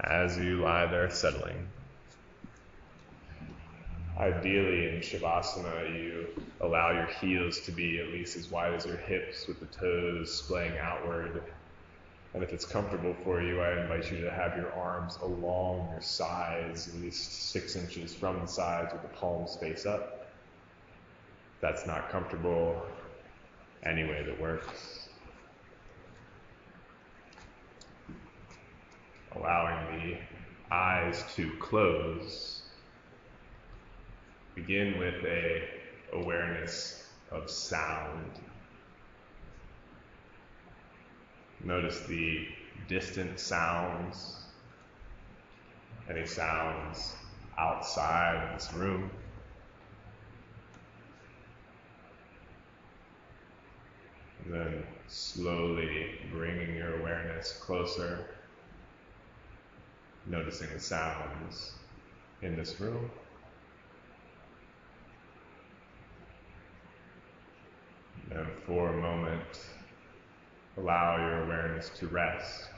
as you lie there settling. Ideally, in Shavasana, you allow your heels to be at least as wide as your hips with the toes splaying outward. And if it's comfortable for you, I invite you to have your arms along your sides, at least 6 inches from the sides with the palms face up. If that's not comfortable, any way that works. Allowing the eyes to close. Begin with an awareness of sound. Notice the distant sounds, any sounds outside of this room. And then slowly bringing your awareness closer, noticing the sounds in this room. And for a moment, allow your awareness to rest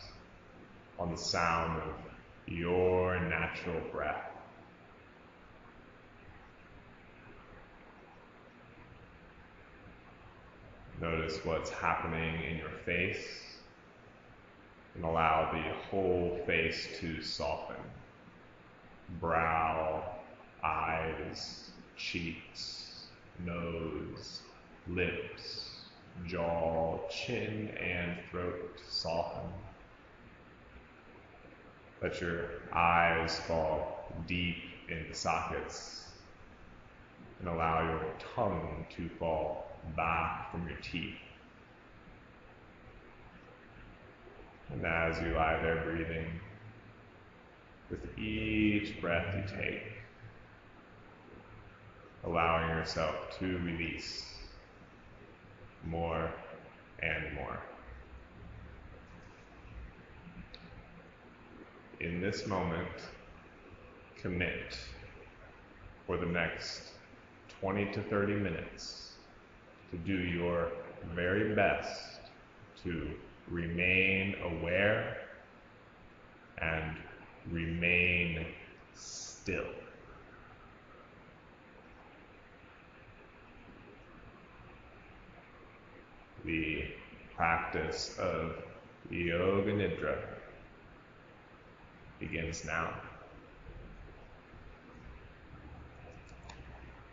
on the sound of your natural breath. Notice what's happening in your face and allow the whole face to soften. Brow, eyes, cheeks, nose, lips, jaw, chin, and throat soften. Let your eyes fall deep into sockets and allow your tongue to fall back from your teeth. And as you lie there breathing, with each breath you take, allowing yourself to release more and more. In this moment, commit for the next 20 to 30 minutes to do your very best to remain aware and remain still. The practice of Yoga Nidra begins now.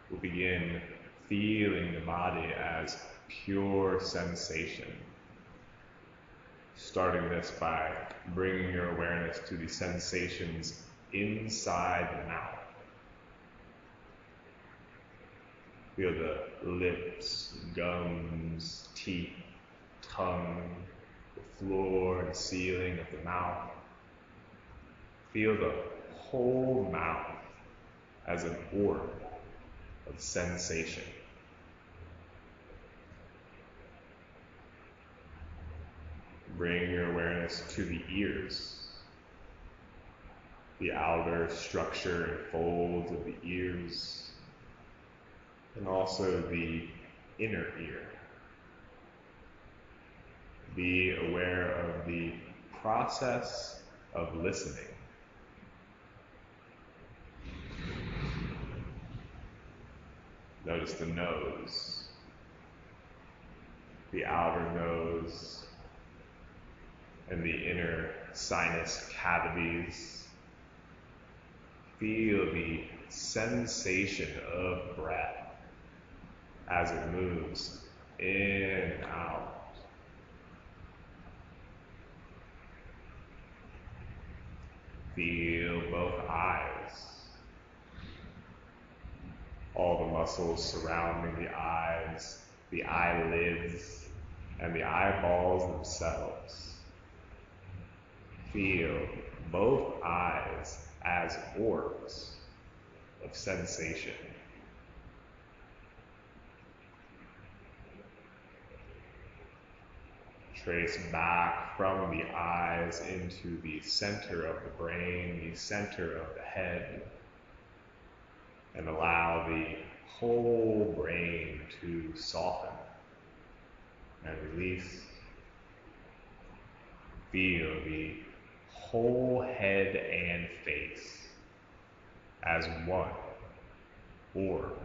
We'll begin feeling the body as pure sensation. Starting this by bringing your awareness to the sensations inside the mouth. Feel the lips, gums, teeth, tongue, the floor and ceiling of the mouth. Feel the whole mouth as an orb of sensation. Bring your awareness to the ears, the outer structure and folds of the ears, and also the inner ear. Be aware of the process of listening. Notice the nose, the outer nose, and the inner sinus cavities. Feel the sensation of breath as it moves in and out. Feel both eyes, all the muscles surrounding the eyes, the eyelids, and the eyeballs themselves. Feel both eyes as orbs of sensation. Trace back from the eyes into the center of the brain, the center of the head, and allow the whole brain to soften and release. Feel the whole head and face as one orb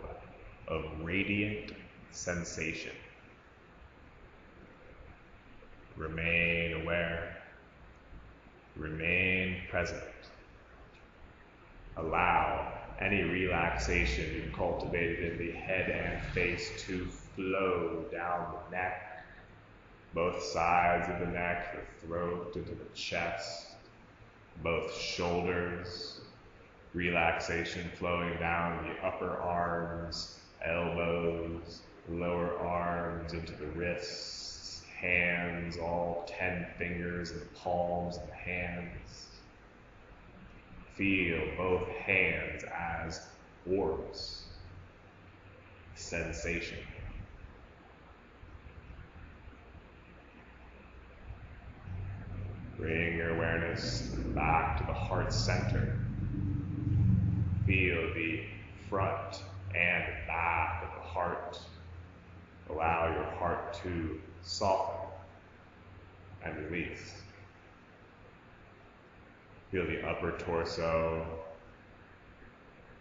of radiant sensation. Remain aware, remain present. Allow any relaxation you've cultivated in the head and face to flow down the neck, both sides of the neck, the throat into the chest, both shoulders, relaxation flowing down the upper arms, elbows, lower arms into the wrists, hands, all 10 fingers and palms of the hands. Feel both hands as orbs, sensation. Bring your awareness back to the heart center. Feel the front and back of the heart. Allow your heart to soften and release. Feel the upper torso,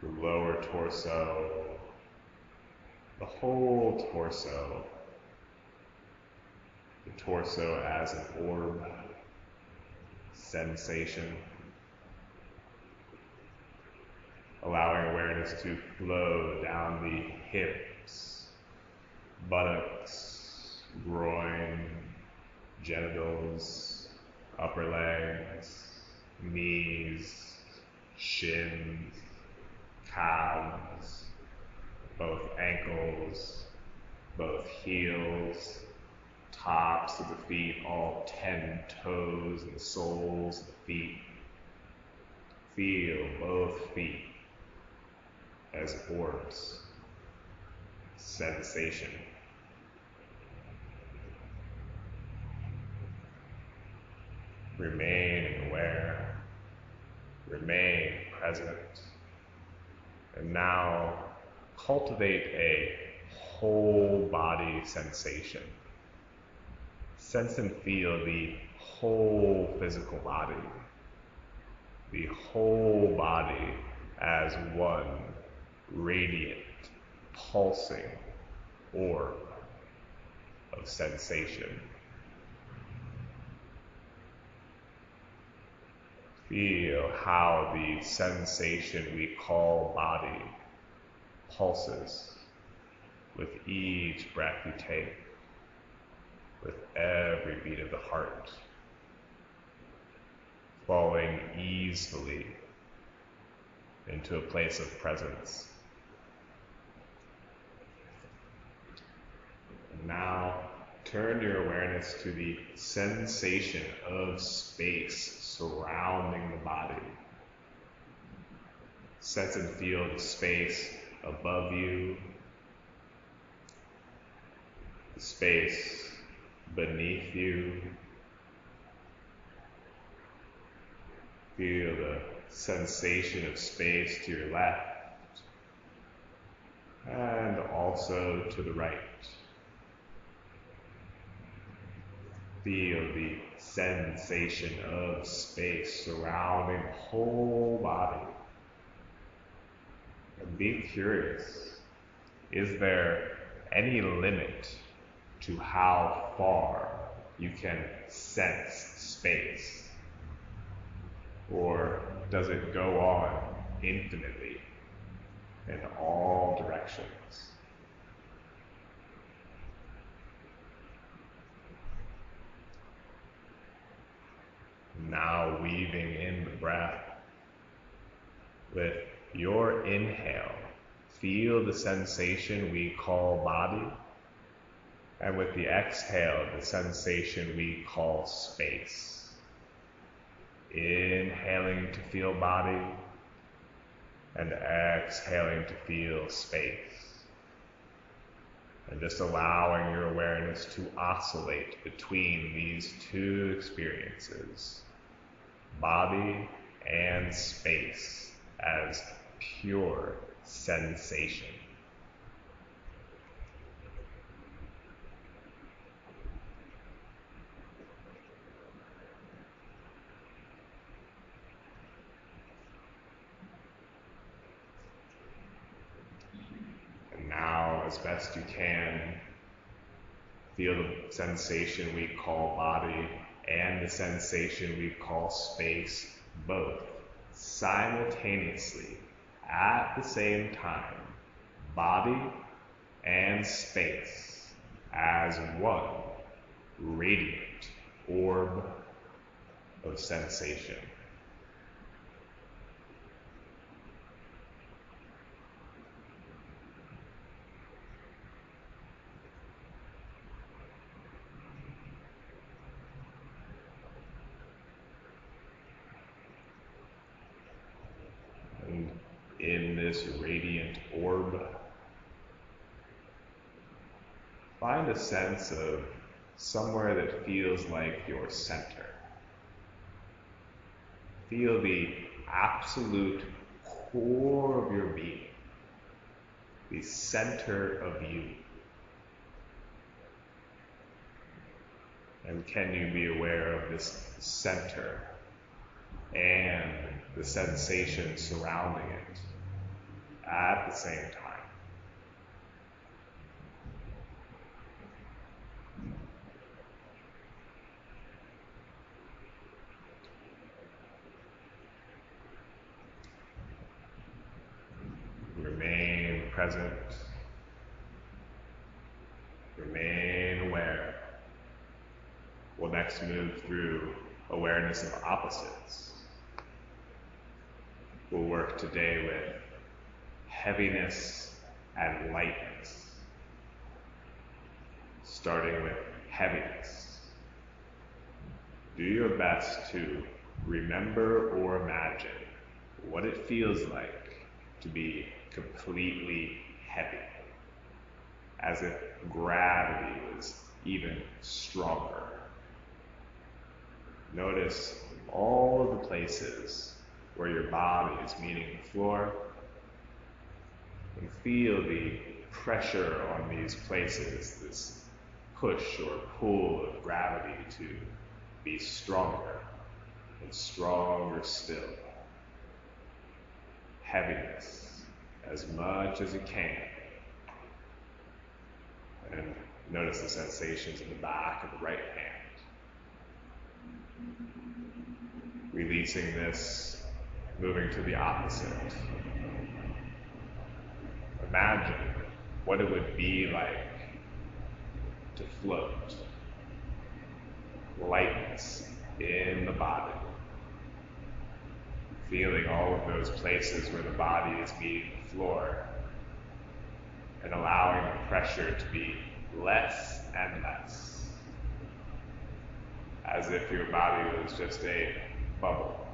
the lower torso, the whole torso, the torso as an orb, sensation. Allowing awareness to flow down the hips, buttocks, groin, genitals, upper legs, knees, shins, calves, both ankles, both heels, tops of the feet, all 10 toes and soles of the feet. Feel both feet as orbs, sensation. Remain aware, remain present, and now cultivate a whole body sensation. Sense and feel the whole physical body, the whole body as one radiant, pulsing orb of sensation. Feel how the sensation we call body pulses with each breath you take, with every beat of the heart, falling easily into a place of presence. Now, turn your awareness to the sensation of space surrounding the body. Sense and feel the space above you, the space beneath you. Feel the sensation of space to your left and also to the right. Feel the sensation of space surrounding the whole body. And be curious, is there any limit to how far you can sense space? Or does it go on infinitely in all directions? Now weaving in the breath. With your inhale, feel the sensation we call body. And with the exhale, the sensation we call space. Inhaling to feel body and exhaling to feel space. And just allowing your awareness to oscillate between these two experiences, body and space, as pure sensation. best you can, feel the sensation we call body and the sensation we call space, both simultaneously at the same time, body and space as one radiant orb of sensation. And in this radiant orb, find a sense of somewhere that feels like your center. Feel the absolute core of your being, the center of you. And can you be aware of this center and the sensation surrounding it at the same time? Remain present. Remain aware. We'll next move through awareness of opposites. We'll work today with heaviness and lightness. Starting with heaviness. Do your best to remember or imagine what it feels like to be completely heavy, as if gravity was even stronger. Notice all of the places where your body is meeting the floor, and feel the pressure on these places, this push or pull of gravity to be stronger and stronger still. Heaviness as much as you can. And notice the sensations in the back of the right hand. Releasing this, moving to the opposite. Imagine what it would be like to float. Lightness in the body. Feeling all of those places where the body is meeting the floor, and allowing the pressure to be less and less, as if your body was just a bubble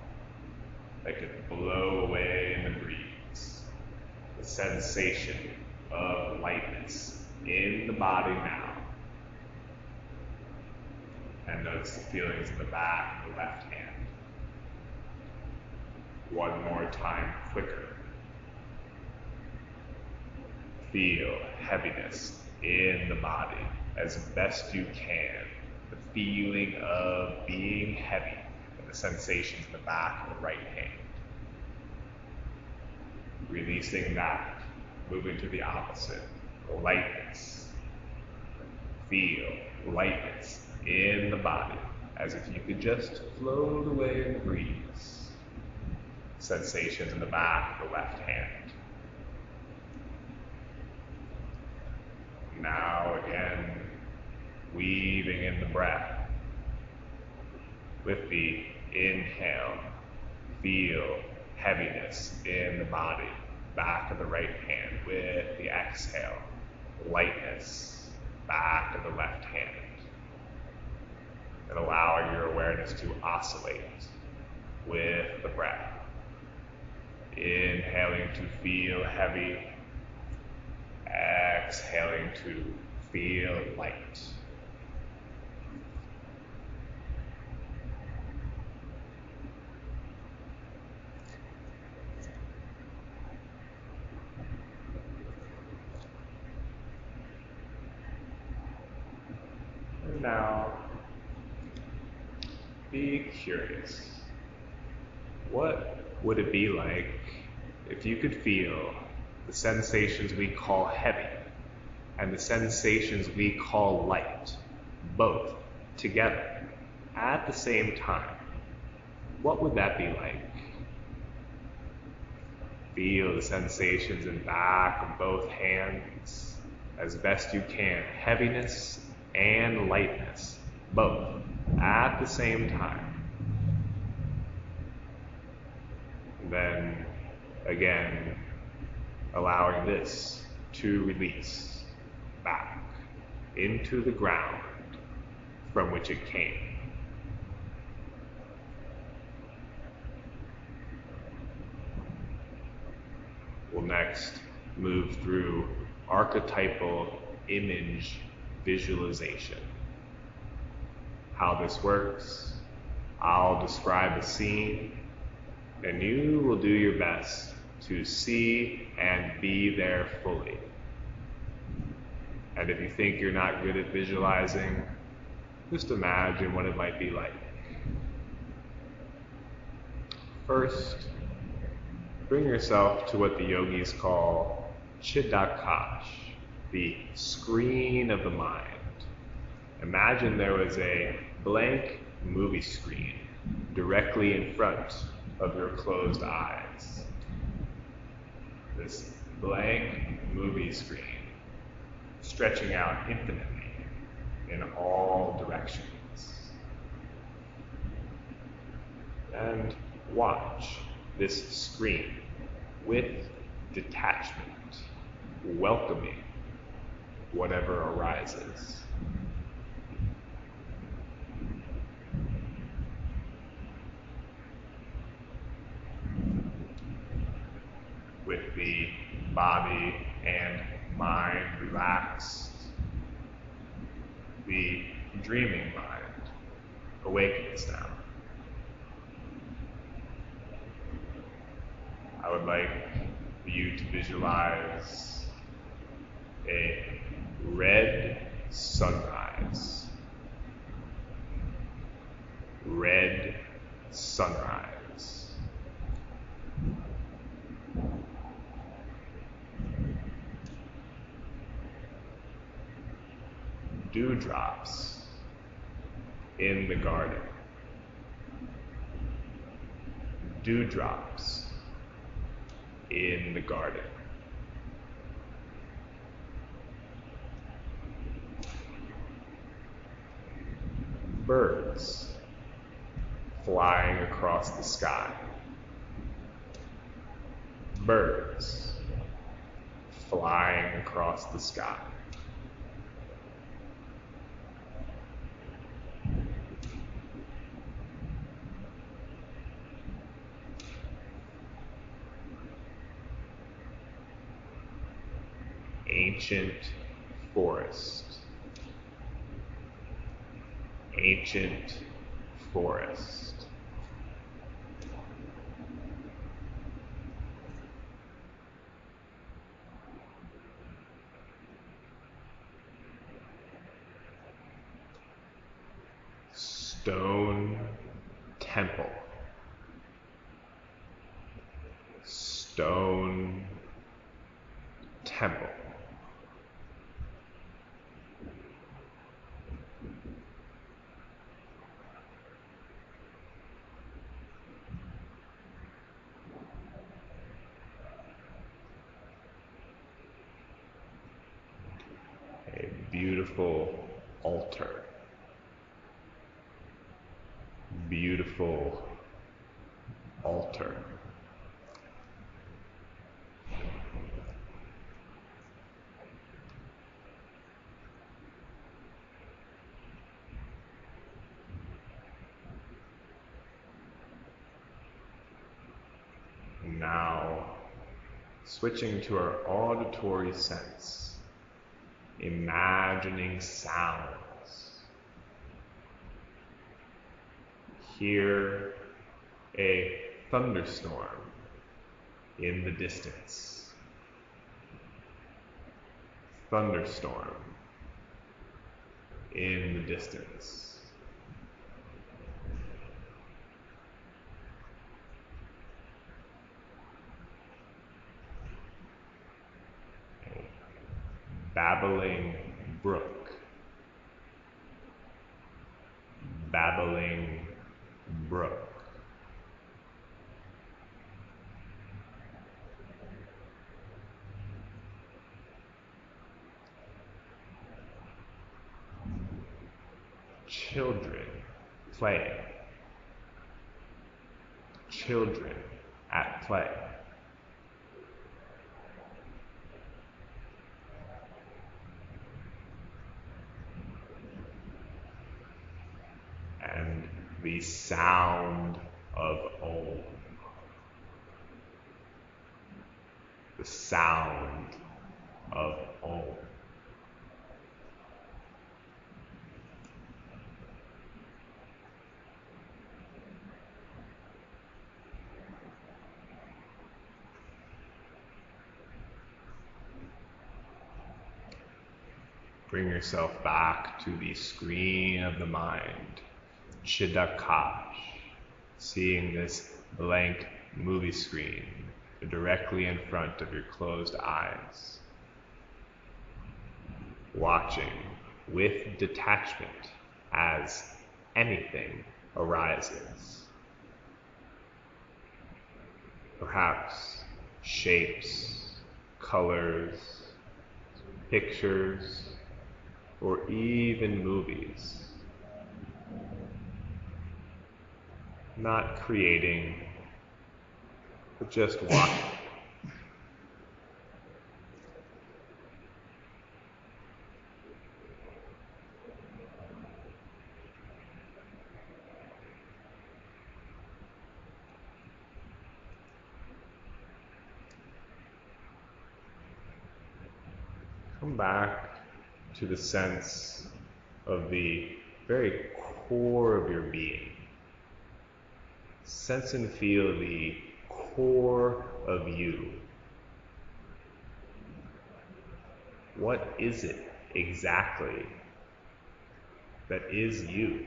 that could blow away in the breeze. The sensation of lightness in the body now. And notice the feelings in the back of the left hand. One more time, quicker. Feel heaviness in the body as best you can. The feeling of being heavy and the sensations in the back of the right hand. Releasing that, moving to the opposite, lightness. Feel lightness in the body as if you could just float away in the breeze. Sensations in the back of the left hand. Now again, weaving in the breath. With the inhale, feel heaviness in the body, back of the right hand. With the exhale, lightness, back of the left hand. And allowing your awareness to oscillate with the breath. Inhaling to feel heavy, exhaling to feel light. And now, be curious. What would it be like if you could feel the sensations we call heavy and the sensations we call light, both together at the same time, what would that be like? Feel the sensations in back of both hands as best you can. Heaviness and lightness, both at the same time. And then again, allowing this to release back into the ground from which it came. We'll next move through archetypal image visualization. How this works, I'll describe a scene, and you will do your best to see and be there fully. And if you think you're not good at visualizing, just imagine what it might be like. First, bring yourself to what the yogis call Chidakash, the screen of the mind. Imagine there was a blank movie screen directly in front of your closed eyes. This blank movie screen stretching out infinitely in all directions. And watch this screen with detachment, welcoming whatever arises. With the body and mind relaxed, the dreaming mind awakens now. I would like for you to visualize a red sunrise. Red sunrise. Dewdrops in the garden. Dewdrops in the garden. Birds flying across the sky. Birds flying across the sky. Ancient forest. Ancient forest. Stone temple. Stone temple. A beautiful altar. Beautiful altar. Now, switching to our auditory sense, imagining sounds. Hear a thunderstorm in the distance. Thunderstorm in the distance. A babbling brook, babbling brook. Children playing, children at play. And the sound of Om. The sound of Om. Bring yourself back to the screen of the mind, Chidakash, seeing this blank movie screen directly in front of your closed eyes. Watching with detachment as anything arises. Perhaps shapes, colors, pictures, or even movies. Not creating, but just watching. Come back to the sense of the very core of your being. Sense and feel the core of you. What is it exactly that is you?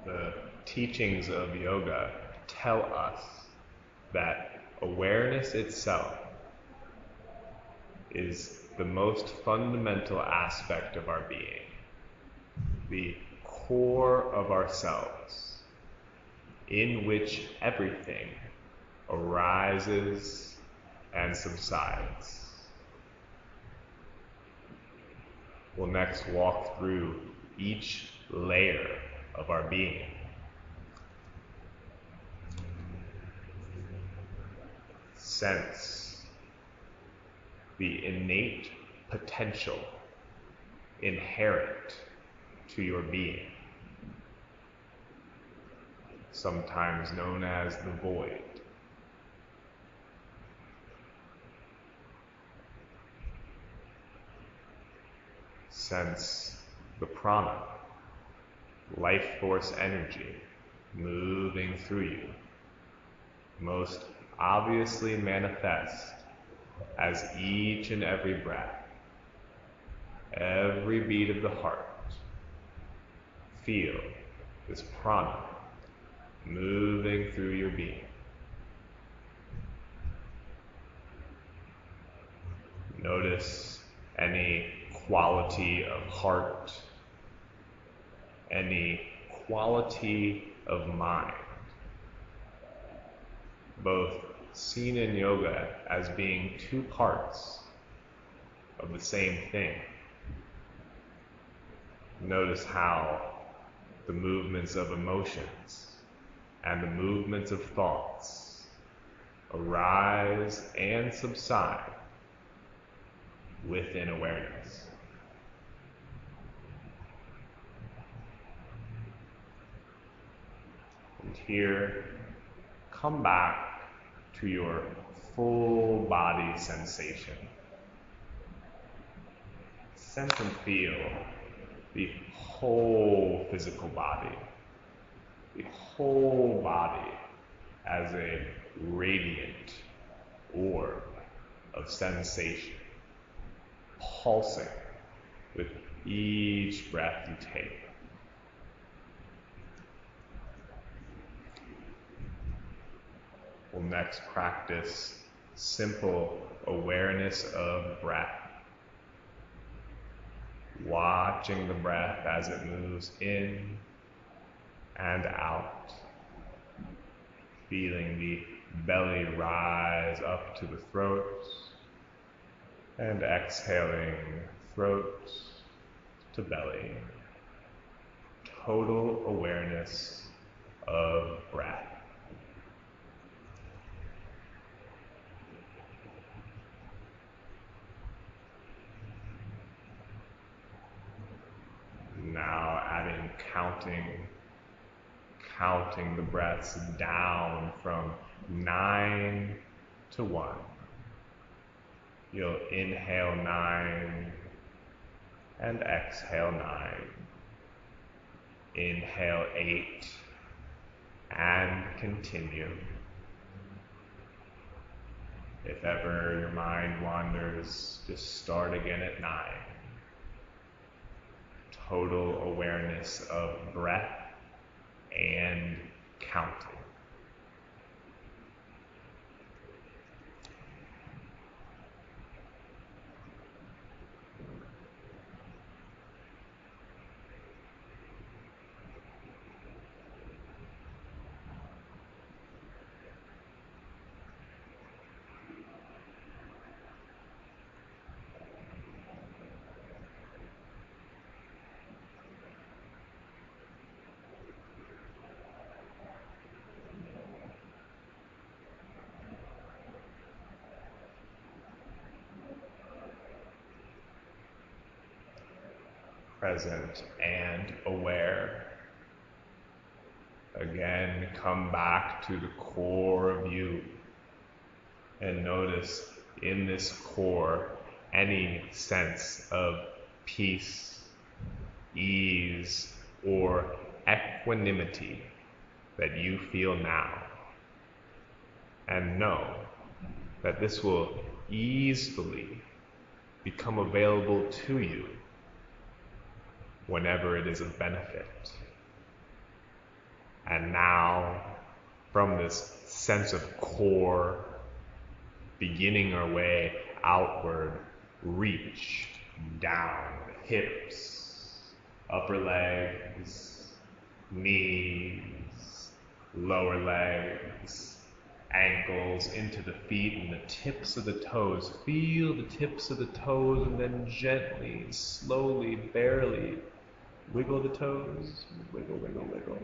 The teachings of yoga tell us that awareness itself is the most fundamental aspect of our being, the core of ourselves, in which everything arises and subsides. We'll next walk through each layer of our being. Sense the innate potential inherent to your being, sometimes known as the void. Sense the prana, life force energy moving through you, most obviously manifest as each and every breath, every beat of the heart. Feel this prana moving through your being. Notice any quality of heart, any quality of mind, both seen in yoga as being two parts of the same thing. Notice how the movements of emotions and the movements of thoughts arise and subside within awareness. And here, come back to your full body sensation. Sense and feel the whole physical body, the whole body as a radiant orb of sensation, pulsing with each breath you take. We'll next practice simple awareness of breath. Watching the breath as it moves in and out. Feeling the belly rise up to the throat and exhaling throat to belly. Total awareness of breath. Now adding counting the breaths down from 9 to 1. You'll inhale 9 and exhale 9. Inhale 8 and continue. If ever your mind wanders, just start again at 9. Total awareness of breath and counting. Present and aware. Again, come back to the core of you and notice in this core any sense of peace, ease, or equanimity that you feel now. And know that this will easily become available to you whenever it is of benefit. And now, from this sense of core, beginning our way outward, reach down, hips, upper legs, knees, lower legs, ankles, into the feet and the tips of the toes. Feel the tips of the toes and then gently, slowly, barely wiggle the toes. Wiggle, wiggle, wiggle.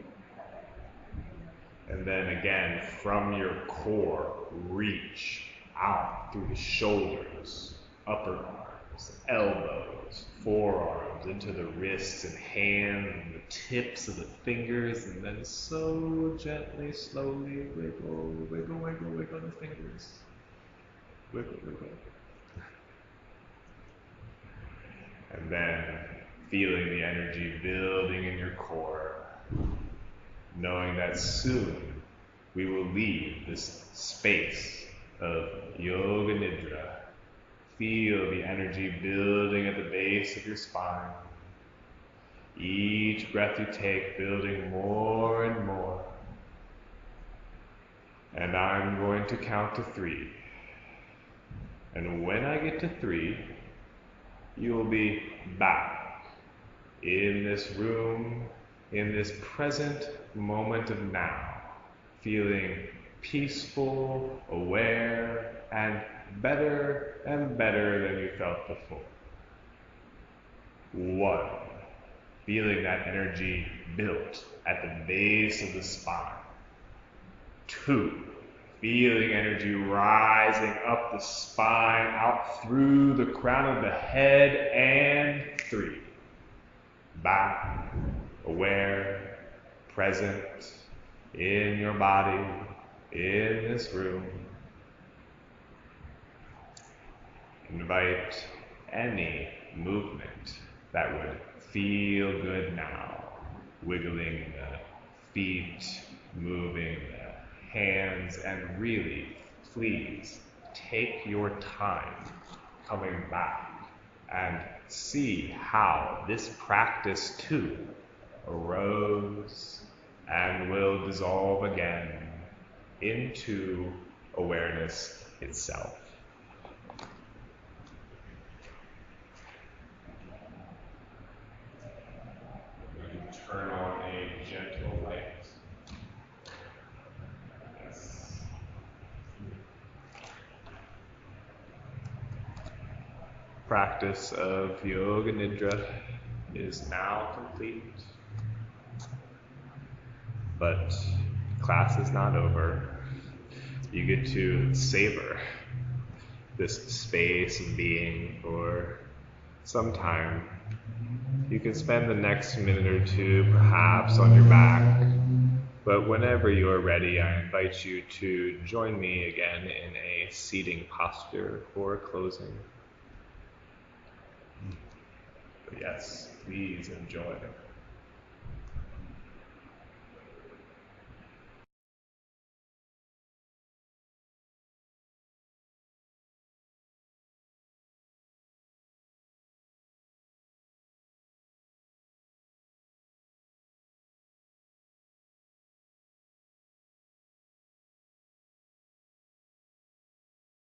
And then again, from your core, reach out through the shoulders, upper arms, elbows, forearms, into the wrists and hands, and the tips of the fingers, and then so gently, slowly, wiggle, wiggle, wiggle, wiggle the fingers. Wiggle, wiggle. And then feeling the energy building in your core, knowing that soon we will leave this space of Yoga Nidra. Feel the energy building at the base of your spine. Each breath you take, building more and more. And I'm going to count to 3. And when I get to 3, you will be back in this room, in this present moment of now, feeling peaceful, aware, and better than you felt before. 1, feeling that energy built at the base of the spine. 2, feeling energy rising up the spine, out through the crown of the head. And 3, back, aware, present, in your body, in this room. Invite any movement that would feel good now. Wiggling the feet, moving the hands, and really, please, take your time coming back and see how this practice too arose and will dissolve again into awareness itself. We can turn on a gentle light. Yes. Practice of Yoga Nidra is now complete. But class is not over. You get to savor this space and being for some time. You can spend the next minute or two perhaps on your back, but whenever you're ready, I invite you to join me again in a seating posture for closing. But yes, please enjoy.